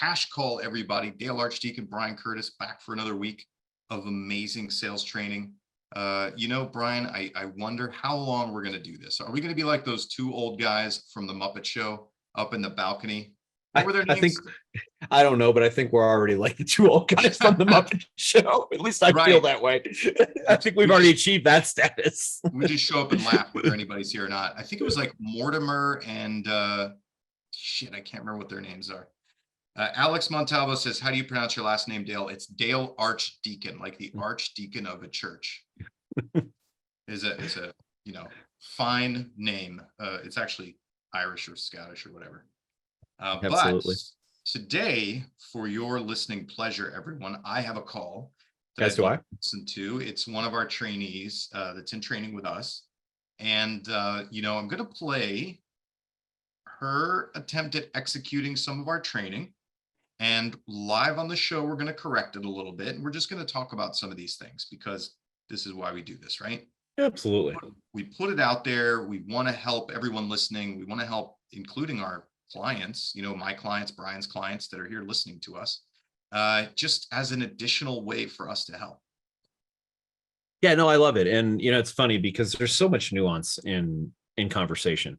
cash call, everybody. Dale Archdekin, Brian Curtis, back for another week of amazing sales training. Brian, I wonder how long we're going to do this. Are we going to be like those two old guys from the Muppet Show up in the balcony? What were their names? I don't know, but I think we're already like the two old guys from the Muppet Show. At least I feel that way. I think we've already achieved that status. We just show up and laugh whether anybody's here or not. I think it was like Mortimer and I can't remember what their names are. Alex Montalvo says, how do you pronounce your last name, Dale? It's Dale Archdekin, like the archdeacon of a church. It's a fine name. It's actually Irish or Scottish or whatever. Absolutely. But today, for your listening pleasure, everyone, I have a call that I listen to. It's one of our trainees that's in training with us. And, I'm going to play her attempt at executing some of our training. And live on the show, we're going to correct it a little bit. And we're just going to talk about some of these things because this is why we do this, right? Absolutely. We put it out there. We want to help everyone listening. We want to help, including our clients, my clients, Brian's clients that are here listening to us, just as an additional way for us to help. Yeah, no, I love it. And, it's funny because there's so much nuance in conversation,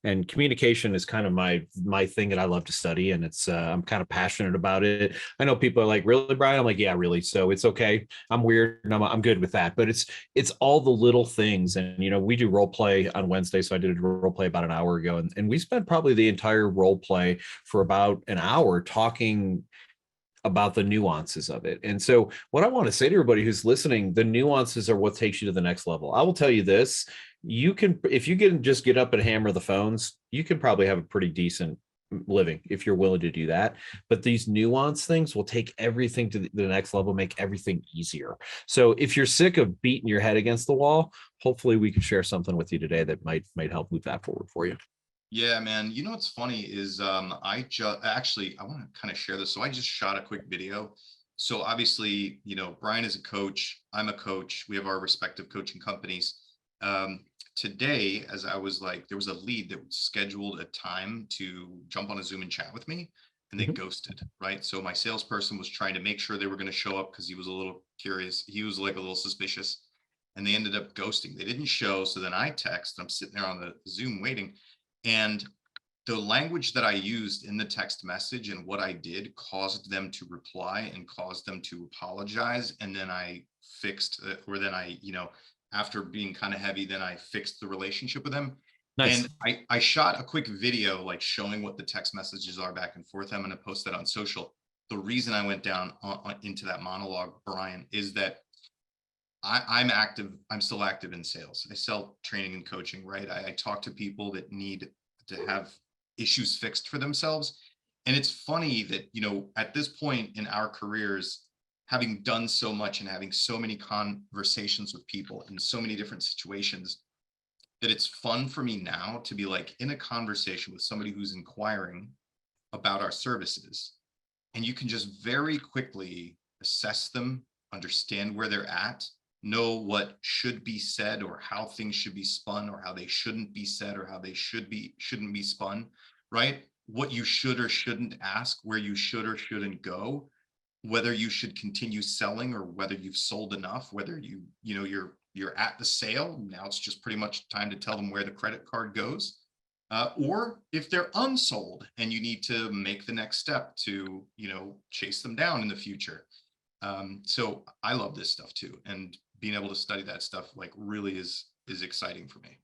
and communication is kind of my thing that I love to study. And it's, I'm kind of passionate about it. I know people are like, really, Brian? I'm like, yeah, really. So it's okay. I'm weird and I'm good with that, but it's all the little things. And, we do role play on Wednesday. So I did a role play about an hour ago, and we spent probably the entire role play for about an hour talking about the nuances of it. And so what I want to say to everybody who's listening, the nuances are what takes you to the next level. I will tell you this, you can, if you can just get up and hammer the phones, you can probably have a pretty decent living if you're willing to do that. But these nuance things will take everything to the next level, make everything easier. So if you're sick of beating your head against the wall, hopefully we can share something with you today that might help move that forward for you. Yeah, man. What's funny is I want to kind of share this. So I just shot a quick video. So obviously, Brian is a coach. I'm a coach. We have our respective coaching companies. Today, as I was there was a lead that scheduled a time to jump on a Zoom and chat with me, and they ghosted, right? So my salesperson was trying to make sure they were going to show up because he was a little curious. He was like a little suspicious, and they ended up ghosting. They didn't show. So then I text, I'm sitting there on the Zoom waiting. And the language that I used in the text message and what I did caused them to reply and caused them to apologize. And then I fixed, after being kind of heavy, then I fixed the relationship with them. Nice. And I shot a quick video, showing what the text messages are back and forth. I'm going to post that on social. The reason I went down into that monologue, Brian, is that I'm active. I'm still active in sales. I sell training and coaching, right? I talk to people that need to have issues fixed for themselves. And it's funny that, at this point in our careers, having done so much and having so many conversations with people in so many different situations, that it's fun for me now to be in a conversation with somebody who's inquiring about our services. And you can just very quickly assess them, understand where they're at, know what should be said or how things should be spun or how they shouldn't be said or how they shouldn't be spun, right? What you should or shouldn't ask, where you should or shouldn't go, whether you should continue selling or whether you've sold enough, whether you're at the sale. Now it's just pretty much time to tell them where the credit card goes, or if they're unsold and you need to make the next step to, chase them down in the future. So I love this stuff too. And being able to study that stuff really is exciting for me.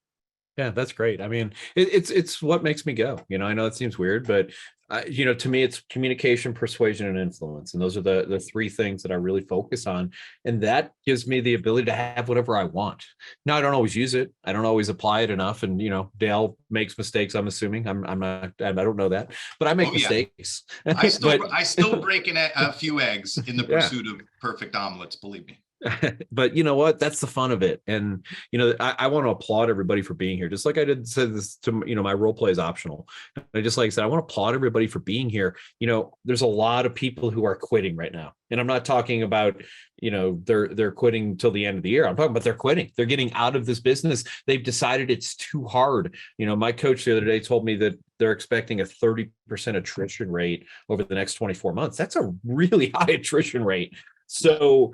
Yeah, that's great. I mean, it's what makes me go. I know it seems weird, but to me, it's communication, persuasion, and influence, and those are the three things that I really focus on, and that gives me the ability to have whatever I want. Now, I don't always use it. I don't always apply it enough, and Dale makes mistakes. I'm assuming I'm not. I don't know that, but I make mistakes. I still break in a few eggs in the pursuit of perfect omelets. Believe me. But you know what? That's the fun of it. And, I want to applaud everybody for being here. Just like I did say this to, my role play is optional. I just, like I said, I want to applaud everybody for being here. There's a lot of people who are quitting right now. And I'm not talking about, they're quitting till the end of the year. I'm talking about they're quitting. They're getting out of this business. They've decided it's too hard. My coach the other day told me that they're expecting a 30% attrition rate over the next 24 months. That's a really high attrition rate. So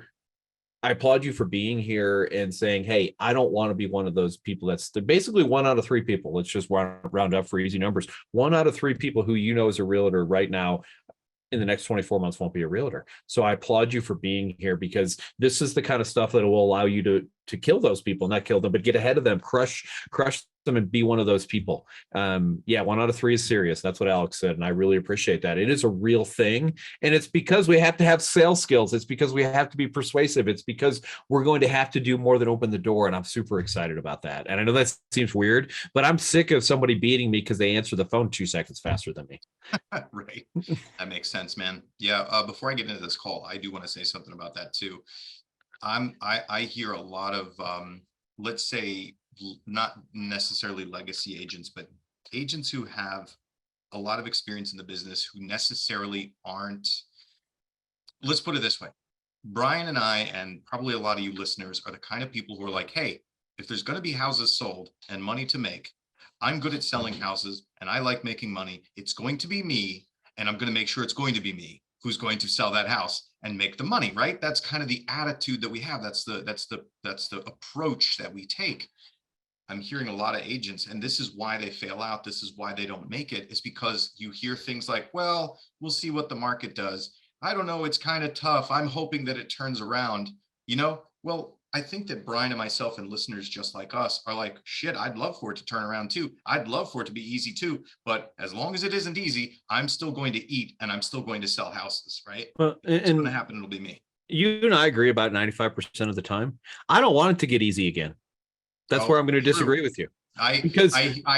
I applaud you for being here and saying, hey, I don't want to be one of those people. That's basically 1 out of 3 people. Let's just round up for easy numbers. 1 out of 3 people who is a realtor right now in the next 24 months won't be a realtor. So I applaud you for being here, because this is the kind of stuff that will allow you to kill those people, not kill them, but get ahead of them, crush them, and be one of those people. 1 out of 3 is serious. That's what Alex said. And I really appreciate that. It is a real thing. And it's because we have to have sales skills. It's because we have to be persuasive. It's because we're going to have to do more than open the door. And I'm super excited about that. And I know that seems weird, but I'm sick of somebody beating me because they answer the phone 2 seconds faster than me. Right. That makes sense, man. Yeah. Before I get into this call, I do want to say something about that too. I hear a lot of, let's say, not necessarily legacy agents, but agents who have a lot of experience in the business who necessarily aren't, let's put it this way. Brian and I, and probably a lot of you listeners, are the kind of people who are like, hey, if there's going to be houses sold and money to make, I'm good at selling houses and I like making money. It's going to be me, and I'm going to make sure it's going to be me who's going to sell that house and make the money, right? That's kind of the attitude that we have. That's the approach that we take. I'm hearing a lot of agents, and this is why they fail out. This is why they don't make it, is because you hear things like, well, we'll see what the market does. I don't know. It's kind of tough. I'm hoping that it turns around, well, I think that Brian and myself and listeners just like us are like, shit, I'd love for it to turn around too. I'd love for it to be easy too. But as long as it isn't easy, I'm still going to eat and I'm still going to sell houses, right? Well, It's going to happen. It'll be me. You and I agree about 95% of the time. I don't want it to get easy again. That's where I'm going to disagree with you. I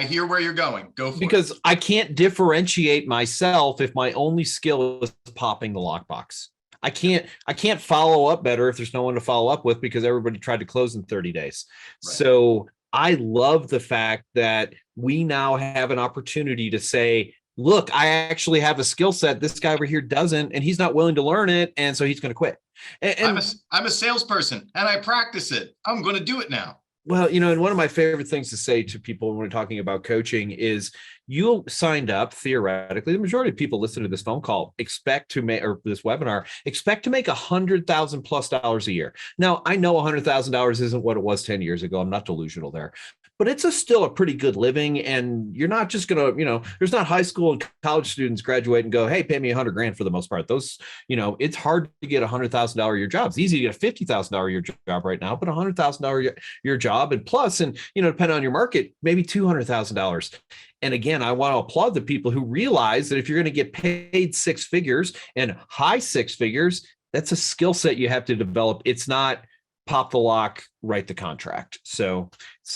hear where you're going. Go for it. Because I can't differentiate myself if my only skill is popping the lockbox. I can't follow up better if there's no one to follow up with, because everybody tried to close in 30 days. Right. So I love the fact that we now have an opportunity to say, look, I actually have a skill set this guy over here doesn't, and he's not willing to learn it, and so he's going to quit. And I'm a salesperson and I practice it. I'm going to do it now. Well, and one of my favorite things to say to people when we're talking about coaching is, you signed up, theoretically, the majority of people listening to this phone call expect to make, or this webinar, expect to make $100,000+ a year. Now, I know $100,000 isn't what it was 10 years ago. I'm not delusional there, but it's still a pretty good living. And you're not just going to, there's not high school and college students graduate and go, hey, pay me $100,000 for the most part. Those, it's hard to get $100,000 a year job. It's easy to get a $50,000 a year job right now, but $100,000 a year job, and plus, and, depending on your market, maybe $200,000. And again, I want to applaud the people who realize that if you're going to get paid 6 figures and high 6 figures, that's a skill set you have to develop. It's not pop the lock, write the contract. So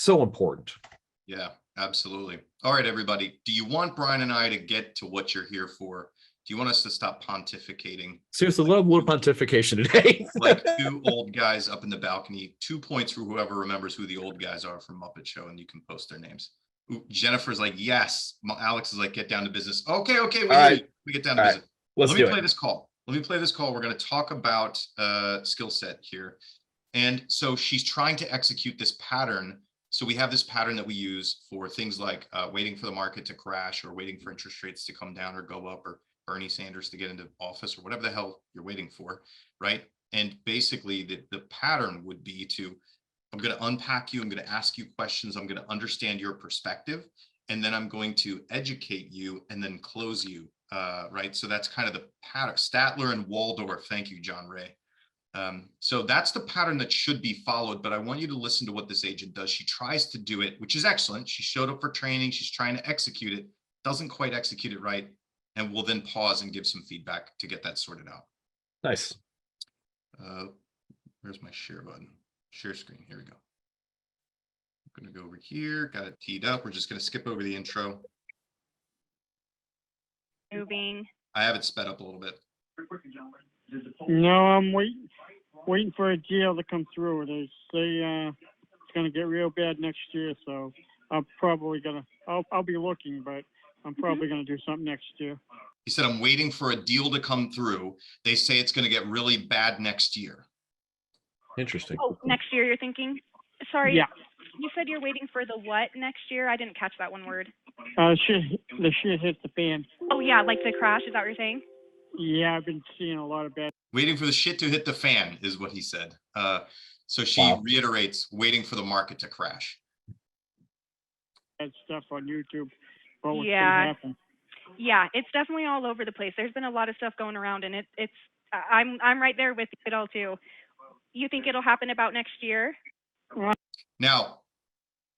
important. Yeah, absolutely. All right, everybody. Do you want Brian and I to get to what you're here for? Do you want us to stop pontificating? Seriously, a little pontification today. Like 2 old guys up in the balcony. 2 points for whoever remembers who the old guys are from Muppet Show, and you can post their names. Ooh, Jennifer's like, yes. Alex is like, get down to business. Okay. We get down to business. Let me play this call. We're going to talk about skill set here. And so she's trying to execute this pattern. So we have this pattern that we use for things like waiting for the market to crash, or waiting for interest rates to come down or go up, or Bernie Sanders to get into office, or whatever the hell you're waiting for, right? And basically the pattern would be to, I'm going to unpack you. I'm going to ask you questions. I'm going to understand your perspective, and then I'm going to educate you and then close you, right? So that's kind of the pattern. Statler and Waldorf. Thank you, John Ray. So that's the pattern that should be followed, but I want you to listen to what this agent does. She tries to do it, which is excellent. She showed up for training. She's trying to execute it, doesn't quite execute it right. And we'll then pause and give some feedback to get that sorted out. Nice. Where's my share button? Share screen. Here we go. I'm going to go over here. Got it teed up. We're just going to skip over the intro. Moving. I have it sped up a little bit. No, I'm waiting. waiting for a deal to come through. They say it's going to get real bad next year, so I'm probably I'll be looking, but I'm probably going to do something next year. He said, I'm waiting for a deal to come through. They say it's going to get really bad next year. Interesting. Oh, next year you're thinking? Sorry. Yeah. You said you're waiting for the what next year? I didn't catch that one word. The shit hit the fan. Oh, yeah, like the crash. Is that what you're saying? Yeah, I've been seeing a lot of bad. Waiting for the shit to hit the fan is what he said. So she reiterates, waiting for the market to crash. Bad stuff on YouTube. About what's Yeah. gonna happen. Yeah, it's definitely all over the place. There's been a lot of stuff going around, and I'm right there with it all too. You think it'll happen about next year? Now,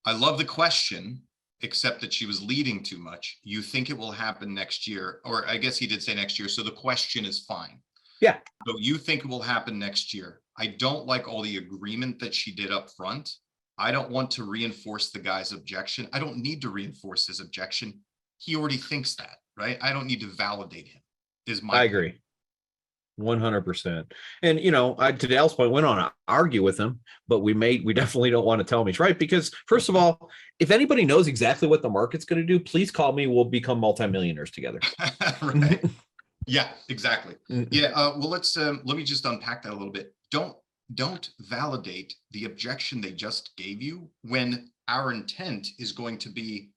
I love the question, except that she was leading too much. You think it will happen next year, or I guess he did say next year. So the question is fine. Yeah. So you think it will happen next year. I don't like all the agreement that she did up front. I don't want to reinforce the guy's objection. I don't need to reinforce his objection. He already thinks that, right? I don't need to validate him. I agree. 100%. And, to Dale's point, went on to argue with him, but we definitely don't want to tell him he's right, because first of all, if anybody knows exactly what the market's going to do, please call me. We'll become multimillionaires together. Right. Yeah, exactly. Yeah. Well, let me just unpack that a little bit. Don't validate the objection they just gave you when our intent is going to be,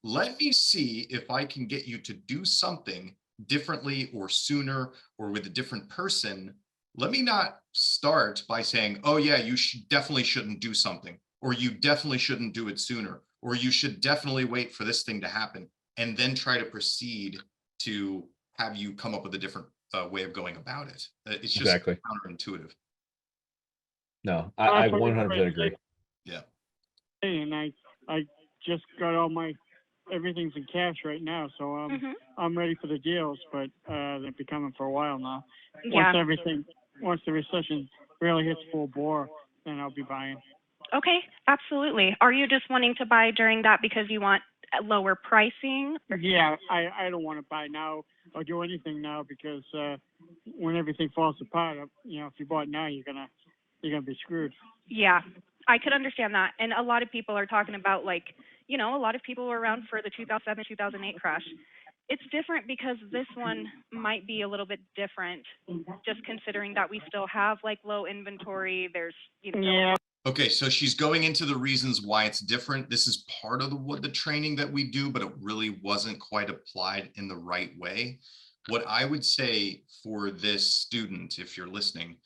let me see if I can get you to do something differently or sooner or with a different person. Let me not start by saying, oh yeah, you definitely shouldn't do something, or you definitely shouldn't do it sooner, or you should definitely wait for this thing to happen, and then try to proceed to have you come up with a different way of going about it. It's just Exactly counterintuitive. No, I 100% agree. Yeah. And I just got everything's in cash right now, so I'm ready for the deals, but they'll be coming for a while now. Yeah. Once the recession really hits full bore, then I'll be buying. Okay, absolutely. Are you just wanting to buy during that because you want lower pricing? Yeah, I don't want to buy now or do anything now, because when everything falls apart, if you bought now, you're gonna be screwed. Yeah, I could understand that. And a lot of people are talking about, a lot of people were around for the 2007, 2008 crash. It's different because this one might be a little bit different, just considering that we still have low inventory. There's, Yeah. Okay, so she's going into the reasons why it's different. This is part of the training that we do, but it really wasn't quite applied in the right way. What I would say for this student, if you're listening,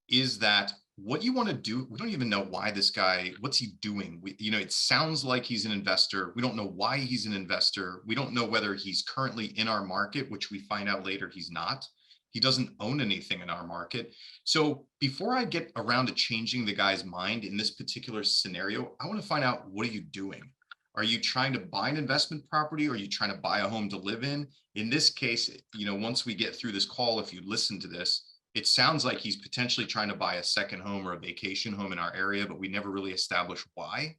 is that what you want to do, we don't even know why this guy, what's he doing? It sounds like he's an investor. We don't know why he's an investor. We don't know whether he's currently in our market, which we find out later he's not. He doesn't own anything in our market. So before I get around to changing the guy's mind in this particular scenario, I want to find out, what are you doing? Are you trying to buy an investment property? Or are you trying to buy a home to live in? In this case, once we get through this call, if you listen to this, it sounds like he's potentially trying to buy a second home or a vacation home in our area, but we never really established why.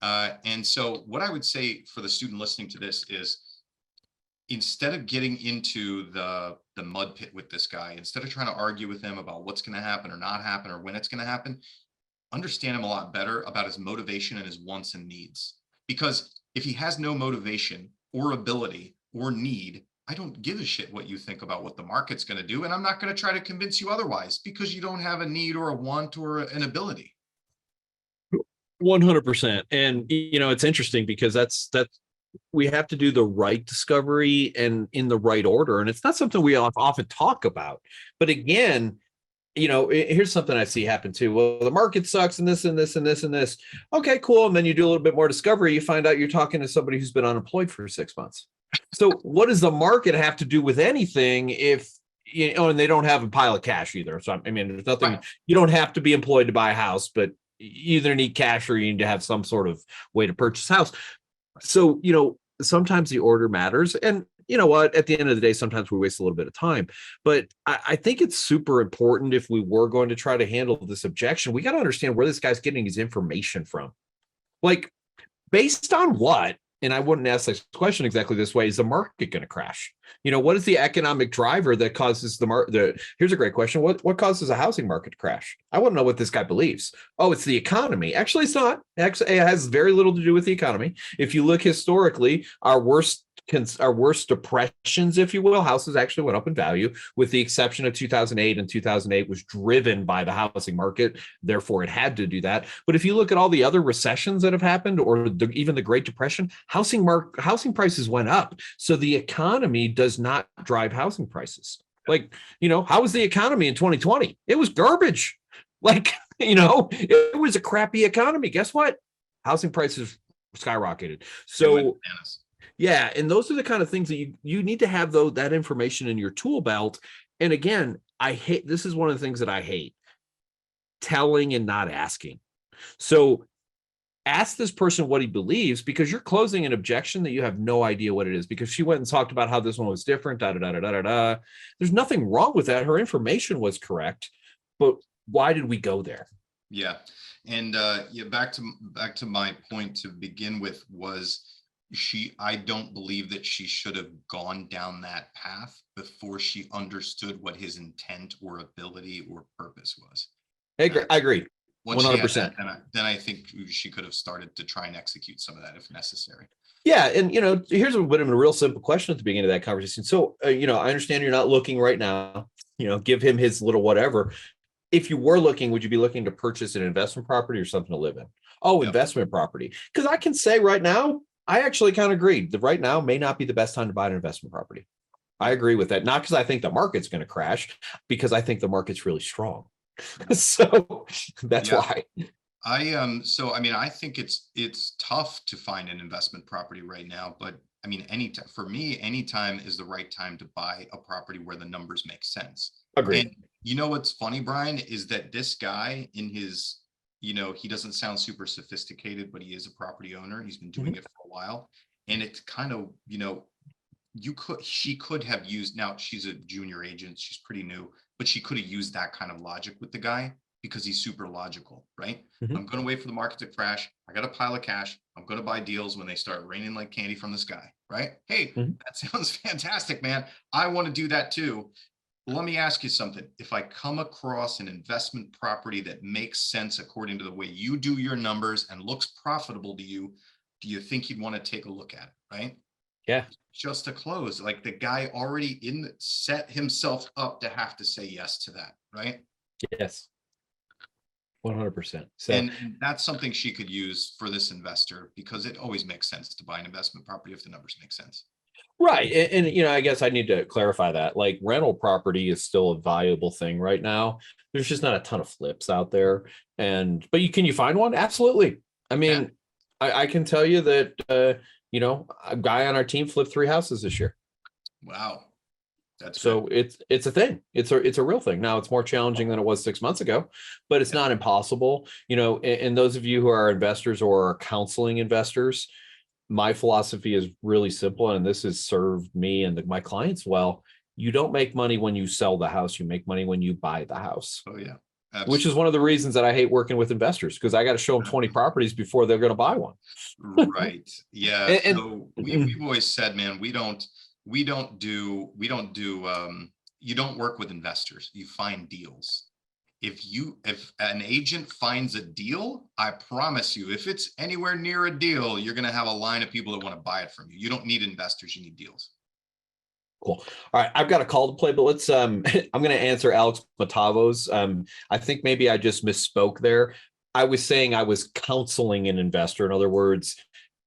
And so what I would say for the student listening to this is, instead of getting into the mud pit with this guy, instead of trying to argue with him about what's going to happen or not happen or when it's going to happen, understand him a lot better about his motivation and his wants and needs. Because if he has no motivation or ability or need, I don't give a shit what you think about what the market's going to do. And I'm not going to try to convince you otherwise, because you don't have a need or a want or an ability. 100%. And, it's interesting because that's we have to do the right discovery and in the right order. And it's not something we often talk about. But again, here's something I see happen too. Well, the market sucks and this and this and this and this. Okay, cool. And then you do a little bit more discovery. You find out you're talking to somebody who's been unemployed for 6 months. So what does the market have to do with anything if, and they don't have a pile of cash either. So, there's nothing, right. You don't have to be employed to buy a house, but you either need cash or you need to have some sort of way to purchase a house. So, sometimes the order matters. And you know what, at the end of the day, sometimes we waste a little bit of time. But I think it's super important, if we were going to try to handle this objection, we got to understand where this guy's getting his information from. Based on what? and I wouldn't ask this question exactly this way, is the market going to crash? What is the economic driver that causes the market? Here's a great question. What causes a housing market to crash? I want to know what this guy believes. Oh, it's the economy. Actually, it's not. Actually, it has very little to do with the economy. If you look historically, our worst depressions, if you will, houses actually went up in value, with the exception of 2008. And 2008 was driven by the housing market. Therefore, it had to do that. But if you look at all the other recessions that have happened, or even the Great Depression, housing prices went up. So the economy does not drive housing prices. Like, how was the economy in 2020? It was garbage. Like, it was a crappy economy. Guess what? Housing prices skyrocketed. So yeah, and those are the kind of things that you need to have, though, that information in your tool belt. And again, this is one of the things that I hate, telling and not asking. So ask this person what he believes, because you're closing an objection that you have no idea what it is, because she went and talked about how this one was different, da da da da da da. There's nothing wrong with that. Her information was correct, but why did we go there? Yeah. And back to my point to begin with was, I don't believe that she should have gone down that path before she understood what his intent or ability or purpose was. I agree. Once 100%. Then I think she could have started to try and execute some of that if necessary. Yeah. And, here's a bit of a real simple question at the beginning of that conversation. So, I understand you're not looking right now, give him his little whatever. If you were looking, would you be looking to purchase an investment property or something to live in? Oh, yep. Investment property. Because I can say right now, I actually kind of agree that right now may not be the best time to buy an investment property. I agree with that. Not because I think the market's going to crash, because I think the market's really strong. So that's why. I think it's tough to find an investment property right now, but I mean, for me, anytime is the right time to buy a property where the numbers make sense. Agreed. And what's funny, Brian, is that this guy in his, he doesn't sound super sophisticated, but he is a property owner. He's been doing it for a while. And it's kind of, she could have used, now she's a junior agent, she's pretty new, but she could have used that kind of logic with the guy, because he's super logical, right? I'm going to wait for the market to crash. I got a pile of cash. I'm going to buy deals when they start raining like candy from the sky, right? Hey, that sounds fantastic, man. I want to do that too. Let me ask you something. If I come across an investment property that makes sense according to the way you do your numbers and looks profitable to you, do you think you'd want to take a look at it, right? Yeah. Just to close, like the guy already set himself up to have to say yes to that, right? Yes. 100%. So, and that's something she could use for this investor, because it always makes sense to buy an investment property if the numbers make sense. Right. And I guess I need to clarify that, like, rental property is still a valuable thing right now. There's just not a ton of flips out there. But can you find one? Absolutely. I mean, I can tell you that, a guy on our team flipped 3 houses this year. Wow. That's so good. It's a thing. It's a real thing. Now it's more challenging than it was 6 months ago, but it's not impossible. And those of you who are investors or are counseling investors, my philosophy is really simple, and this has served me and my clients well. You don't make money when you sell the house. You make money when you buy the house. Oh yeah. Absolutely. Which is one of the reasons that I hate working with investors, because I got to show them 20 properties before they're going to buy one. Right. Yeah. So we've always said, man, you don't work with investors. You find deals. If an agent finds a deal, I promise you, if it's anywhere near a deal, you're going to have a line of people that want to buy it from you. You don't need investors. You need deals. Cool. All right. I've got a call to play, but let's, I'm going to answer Alex Matavo's. I think maybe I just misspoke there. I was saying I was counseling an investor. In other words,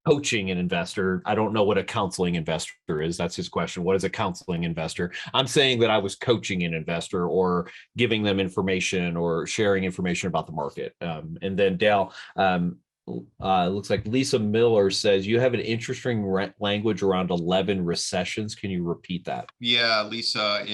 coaching an investor. I don't know what a counseling investor is. That's his question. What is a counseling investor? I'm saying that I was coaching an investor, or giving them information or sharing information about the market. And then Dale, looks like Lisa Miller says, you have an interesting language around 11 recessions. Can you repeat that? Yeah, Lisa,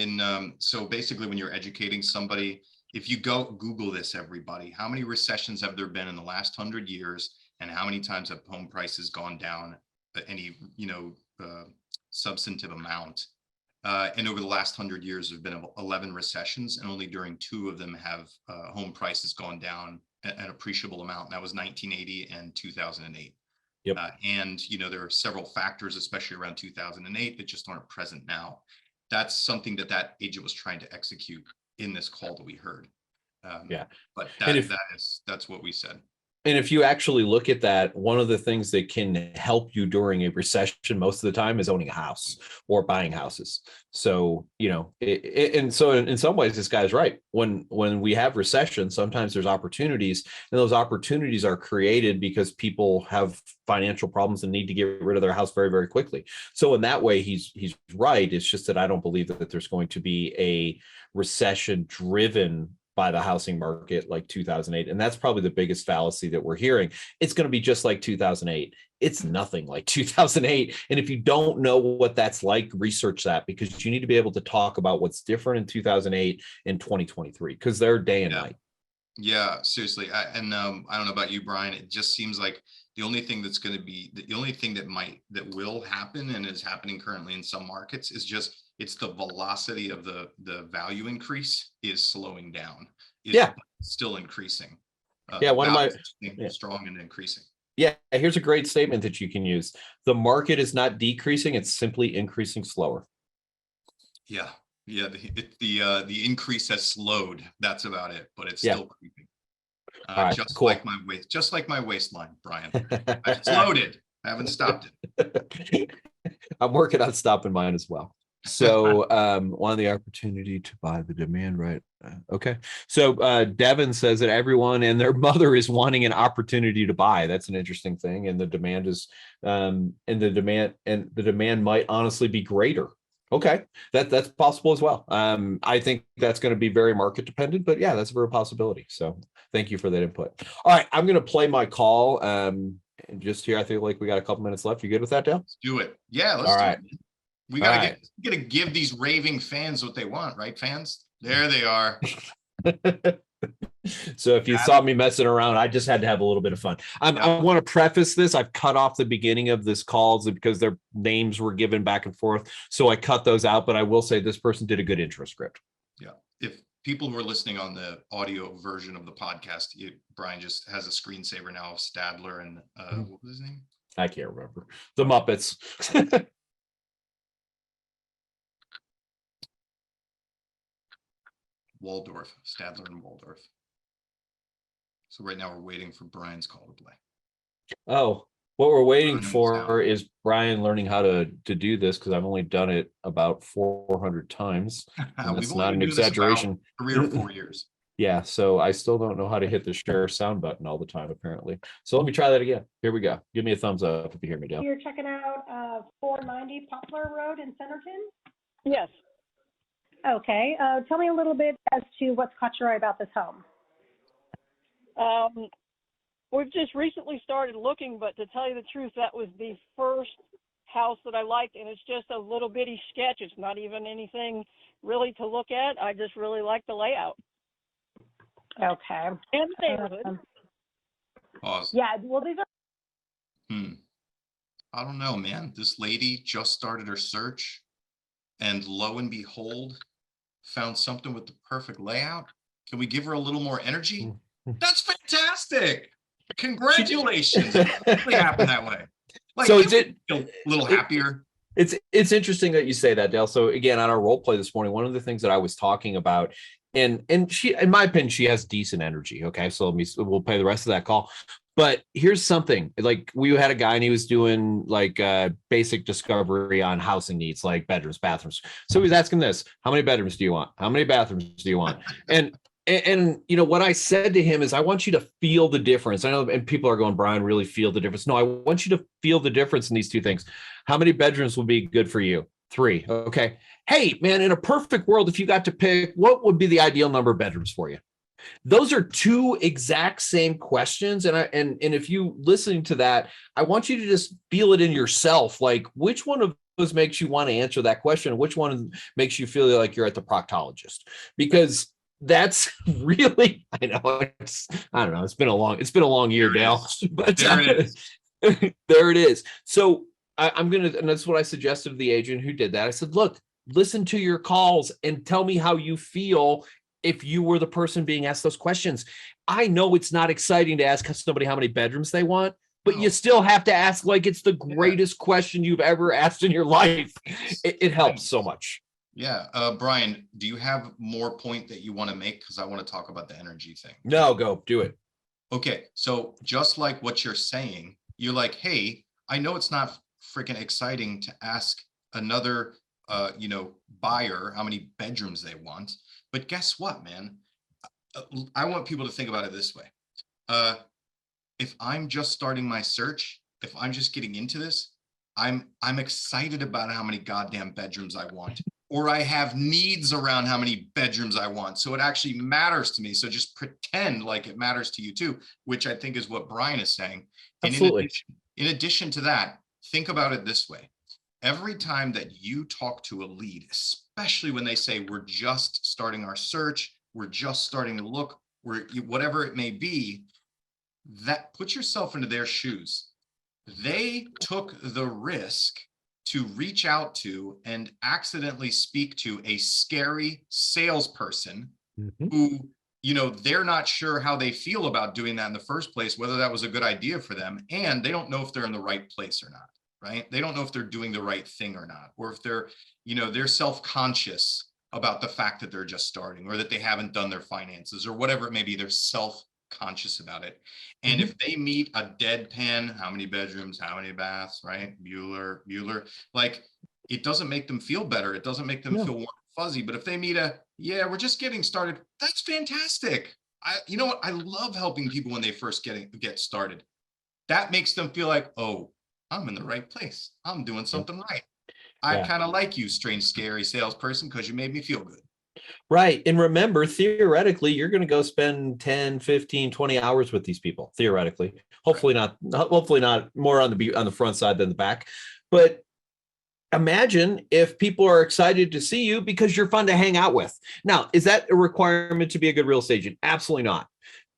so basically when you're educating somebody, if you go Google this, everybody, how many recessions have there been in the last 100 years? And how many times have home prices gone down any, substantive amount? And over the last 100 years, there have been 11 recessions, and only during 2 of them have home prices gone down an appreciable amount. And that was 1980 and 2008. Yep. And, there are several factors, especially around 2008, that just aren't present now. That's something that agent was trying to execute in this call that we heard. Yeah. But And that's what we said. And if you actually look at that, one of the things that can help you during a recession most of the time is owning a house or buying houses. So, and so in some ways, this guy's right. When we have recession, sometimes there's opportunities, and those opportunities are created because people have financial problems and need to get rid of their house very, very quickly. So in that way, he's right. It's just that I don't believe that there's going to be a recession driven by the housing market like 2008. And that's probably the biggest fallacy that we're hearing. It's going to be just like 2008. It's nothing like 2008. And if you don't know what that's like, research that, because you need to be able to talk about what's different in 2008 and 2023, because they're day and night. Yeah, seriously. I don't know about you, Brian. It just seems like the only thing that's going to be the only thing that will happen and is happening currently in some markets is just it's the velocity of the value increase is slowing down. It's still increasing. One of my strong and increasing. Yeah, here's a great statement that you can use. The market is not decreasing; it's simply increasing slower. Yeah. The increase has slowed. That's about it, but it's still creeping. Right, just cool. like my waistline, Brian. I've slowed it. I haven't stopped it. I'm working on stopping mine as well. So one of the opportunity to buy the demand, right? Okay. So Devin says that everyone and their mother is wanting an opportunity to buy. That's an interesting thing. And the demand is and the demand might honestly be greater. Okay. That's possible as well. I think that's going to be very market dependent, but yeah, that's a very possibility. So thank you for that input. All right. I'm going to play my call. And just here, I feel like we got a couple minutes left. You good with that, Dale? Let's do it. Yeah, let's do it. We gotta give these raving fans what they want, right, fans? There they are. So if you saw me messing around, I just had to have a little bit of fun. I want to preface this. I've cut off the beginning of this calls because their names were given back and forth. So I cut those out, but I will say this person did a good intro script. Yeah. If people who are listening on the audio version of the podcast, Brian just has a screensaver now of Stadler and what was his name? I can't remember. The Muppets. Waldorf, Stadler and Waldorf. So right now we're waiting for Brian's call to play. Oh, what we're waiting for is Brian learning how to do this, because I've only done it about 400 times. That's not an exaggeration. 3 or 4 years. Yeah, so I still don't know how to hit the share sound button all the time, apparently. So let me try that again. Here we go. Give me a thumbs up if you hear me, Dale. You're checking out 490 Poplar Road in Centerton? Yes. Okay. Tell me a little bit as to what's caught your eye about this home. We've just recently started looking, but to tell you the truth, that was the first house that I liked, and it's just a little bitty sketch. It's not even anything really to look at. I just really like the layout. Okay. And the neighborhood. Pause. Yeah, well, these are... I don't know, man. This lady just started her search, and lo and behold, found something with the perfect layout. Can we give her a little more energy? That's fantastic. Congratulations. It really happened that way. Like, so a little happier. It's interesting that you say that, Dale. So again, on our role play this morning, one of the things that I was talking about, and she, in my opinion, she has decent energy. Okay. So we'll play the rest of that call. But here's something, like we had a guy and he was doing like basic discovery on housing needs, like bedrooms, bathrooms. So he was asking this: how many bedrooms do you want? How many bathrooms do you want? And you know, what I said to him is, I want you to feel the difference. I know, and people are going, Brian, really feel the difference. No, I want you to feel the difference in these two things. How many bedrooms would be good for you? 3. Okay. Hey, man, in a perfect world, if you got to pick, what would be the ideal number of bedrooms for you? Those are two exact same questions. And if you listening to that, I want you to just feel it in yourself. Like, which one of those makes you want to answer that question? Which one makes you feel like you're at the proctologist? Because that's really, I know, I don't know. It's been a long year, Dale, but there it is. There it is. So I'm going to, and that's what I suggested to the agent who did that. I said, look, listen to your calls and tell me how you feel if you were the person being asked those questions. I know it's not exciting to ask somebody how many bedrooms they want, but you still have to ask like it's the greatest question you've ever asked in your life. It helps so much. Yeah. Brian, do you have more point that you want to make? Because I want to talk about the energy thing. No, go do it. Okay. So just like what you're saying, you're like, hey, I know it's not freaking exciting to ask another, buyer how many bedrooms they want. But guess what, man? I want people to think about it this way. If I'm just starting my search, if I'm just getting into this, I'm excited about how many goddamn bedrooms I want, or I have needs around how many bedrooms I want. So it actually matters to me. So just pretend like it matters to you too, which I think is what Brian is saying. And Absolutely. in addition to that, think about it this way. Every time that you talk to a lead, especially when they say, we're just starting our search, we're just starting to look, whatever it may be, that put yourself into their shoes. They took the risk to reach out to and accidentally speak to a scary salesperson who, they're not sure how they feel about doing that in the first place, whether that was a good idea for them. And they don't know if they're in the right place or not, right? They don't know if they're doing the right thing or not, or if they're, they're self-conscious about the fact that they're just starting, or that they haven't done their finances, or whatever it may be. They're self-conscious about it. And if they meet a deadpan, how many bedrooms, how many baths, right? Bueller, like, it doesn't make them feel better. It doesn't make them feel warm and fuzzy. But if they meet we're just getting started, that's fantastic. You know what? I love helping people when they first get started. That makes them feel like, oh, I'm in the right place. I'm doing something right. I kind of like you, strange, scary salesperson, because you made me feel good. Right. And remember, theoretically, you're going to go spend 10, 15, 20 hours with these people, theoretically. Hopefully not more on the front side than the back. But imagine if people are excited to see you because you're fun to hang out with. Now, is that a requirement to be a good real estate agent? Absolutely not.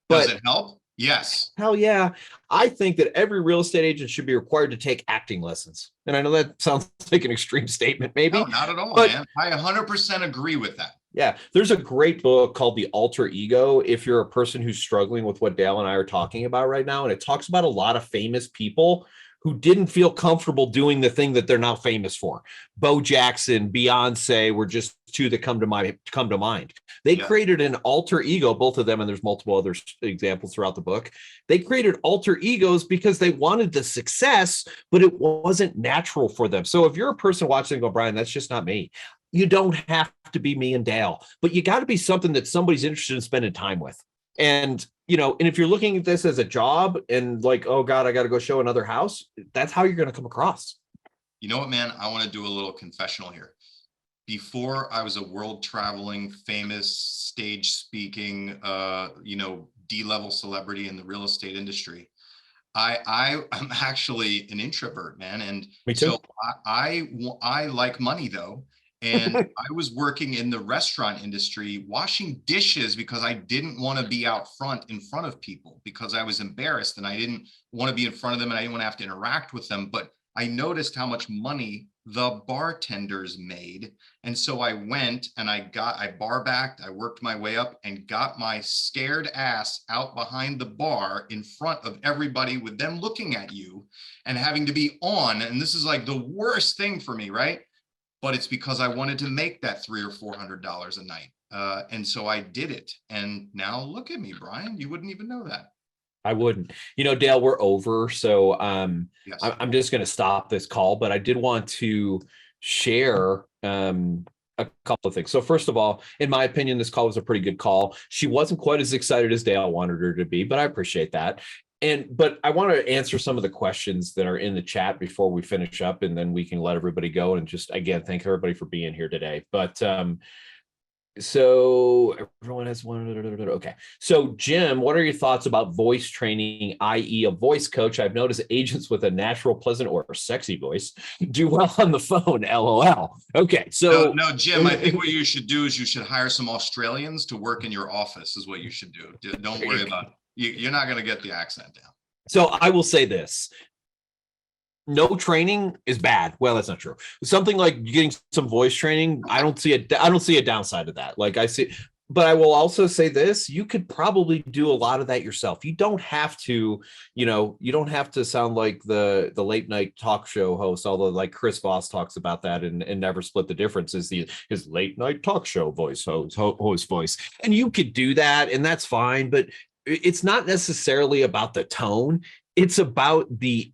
But does it help? Yes. Hell yeah. I think that every real estate agent should be required to take acting lessons. And I know that sounds like an extreme statement, maybe. No, not at all, man. I 100% agree with that. Yeah. There's a great book called The Alter Ego, if you're a person who's struggling with what Dale and I are talking about right now. And it talks about a lot of famous people who didn't feel comfortable doing the thing that they're now famous for. Bo Jackson, Beyonce were just two that come to mind. They created an alter ego, both of them, and there's multiple other examples throughout the book. They created alter egos because they wanted the success, but it wasn't natural for them. So if you're a person watching and go, Brian, that's just not me. You don't have to be me and Dale, but you got to be something that somebody's interested in spending time with. And, and if you're looking at this as a job and like, oh God, I got to go show another house, that's how you're going to come across. You know what, man? I want to do a little confessional here. Before I was a world traveling, famous stage speaking, D-level celebrity in the real estate industry, I'm actually an introvert, man. And me too. So I like money though. And I was working in the restaurant industry, washing dishes because I didn't want to be out front in front of people because I was embarrassed and I didn't want to be in front of them and I didn't want to have to interact with them. But I noticed how much money the bartenders made. And so I went and I bar backed, I worked my way up and got my scared ass out behind the bar in front of everybody with them looking at you and having to be on. And this is like the worst thing for me, right? But it's because I wanted to make that $300 or $400 a night. And so I did it. And now look at me, Brian, you wouldn't even know that. I wouldn't. Dale, we're over. So Yes. I'm just going to stop this call, but I did want to share a couple of things. So first of all, in my opinion, this call was a pretty good call. She wasn't quite as excited as Dale wanted her to be, but I appreciate that. But I want to answer some of the questions that are in the chat before we finish up, and then we can let everybody go. And just, again, thank everybody for being here today. But so everyone has one. Okay. So Jim, what are your thoughts about voice training, i.e. a voice coach? I've noticed agents with a natural, pleasant, or sexy voice do well on the phone. LOL. Okay. So no, Jim, I think what you should do is you should hire some Australians to work in your office is what you should do. Don't worry about it. You're not going to get the accent down. So I will say this. No training is bad. Well, that's not true. Something like getting some voice training, I don't see a downside to that. Like I see But I will also say this, you could probably do a lot of that yourself. You don't have to, you don't have to sound like the late night talk show host, although like Chris Voss talks about that and Never Split the Difference is his late night talk show host voice. And you could do that and that's fine, but it's not necessarily about the tone. It's about the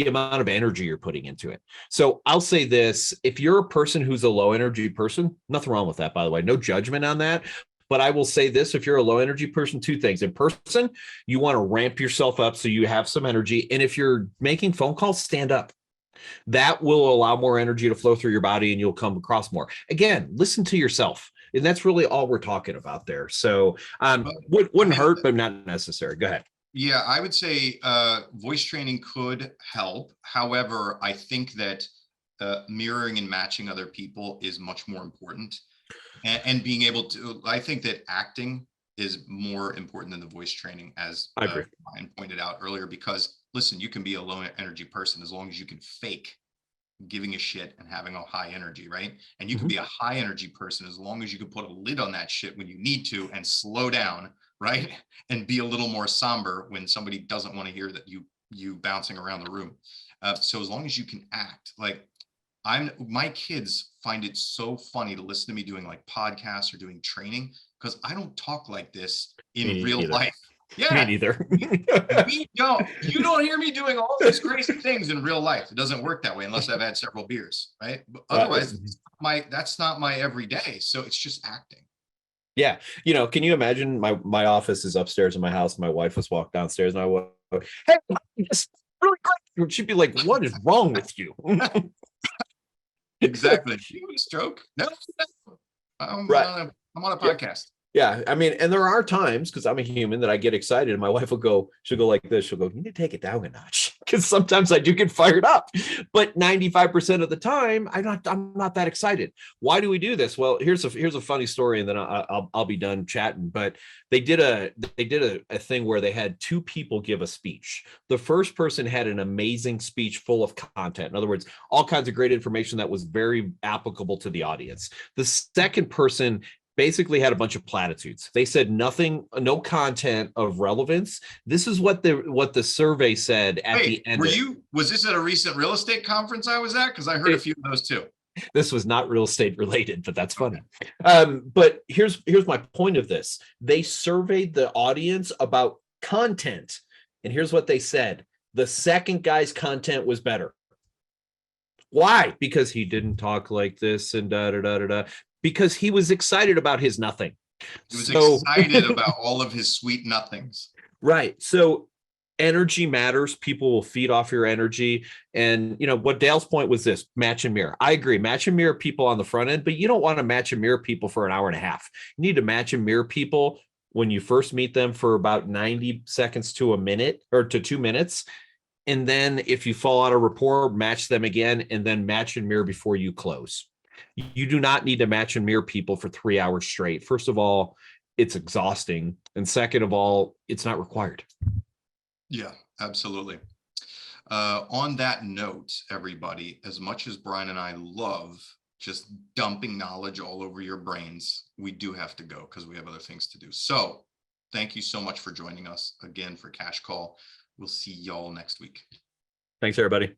amount of energy you're putting into it. So I'll say this, if you're a person who's a low energy person, nothing wrong with that, by the way, no judgment on that. But I will say this, if you're a low energy person, two things. In person, you want to ramp yourself up so you have some energy. And if you're making phone calls, stand up. That will allow more energy to flow through your body and you'll come across more. Again, listen to yourself. And that's really all we're talking about there. So wouldn't hurt, but not necessary. Go ahead. Yeah, I would say voice training could help. However, I think that mirroring and matching other people is much more important. And being able to, I think that acting is more important than the voice training, as I agree. Brian pointed out earlier, because listen, you can be a low energy person as long as you can fake giving a shit and having a high energy, right? And you can be a high energy person as long as you can put a lid on that shit when you need to and slow down, right? And be a little more somber when somebody doesn't want to hear that you bouncing around the room. So as long as you can act, like my kids find it so funny to listen to me doing like podcasts or doing training because I don't talk like this in real life. Yeah, me neither. you don't hear me doing all these crazy things in real life. It doesn't work that way unless I've had several beers, right? But otherwise, that's not my everyday. So it's just acting. Yeah. Can you imagine my office is upstairs in my house. My wife was walked downstairs and I was, hey, it's really great. She'd be like, what is wrong with you? Exactly. You have a stroke? No. I'm on a podcast. Yeah, I mean, and there are times because I'm a human that I get excited, and my wife will go, she'll go like this, she'll go, you need to take it down a notch, because sometimes I do get fired up, but 95% of the time, I'm not that excited. Why do we do this? Well, here's a funny story, and then I'll be done chatting. But they did a thing where they had two people give a speech. The first person had an amazing speech full of content. In other words, all kinds of great information that was very applicable to the audience. The second person basically had a bunch of platitudes. They said nothing, no content of relevance. This is what the survey said at the end. Was this at a recent real estate conference I was at? Because I heard a few of those too. This was not real estate related, but that's funny. But here's my point of this. They surveyed the audience about content, and here's what they said. The second guy's content was better. Why? Because he didn't talk like this and da-da-da-da-da. Because he was excited about his nothing. He was excited about all of his sweet nothings. Right. So energy matters. People will feed off your energy. And what Dale's point was this, match and mirror. I agree. Match and mirror people on the front end, but you don't want to match and mirror people for an hour and a half. You need to match and mirror people when you first meet them for about 90 seconds to a minute or to 2 minutes. And then if you fall out of rapport, match them again, and then match and mirror before you close. You do not need to match and mirror people for 3 hours straight. First of all, it's exhausting. And second of all, it's not required. Yeah, absolutely. On that note, everybody, as much as Brian and I love just dumping knowledge all over your brains, we do have to go because we have other things to do. So thank you so much for joining us again for Cash Call. We'll see y'all next week. Thanks, everybody.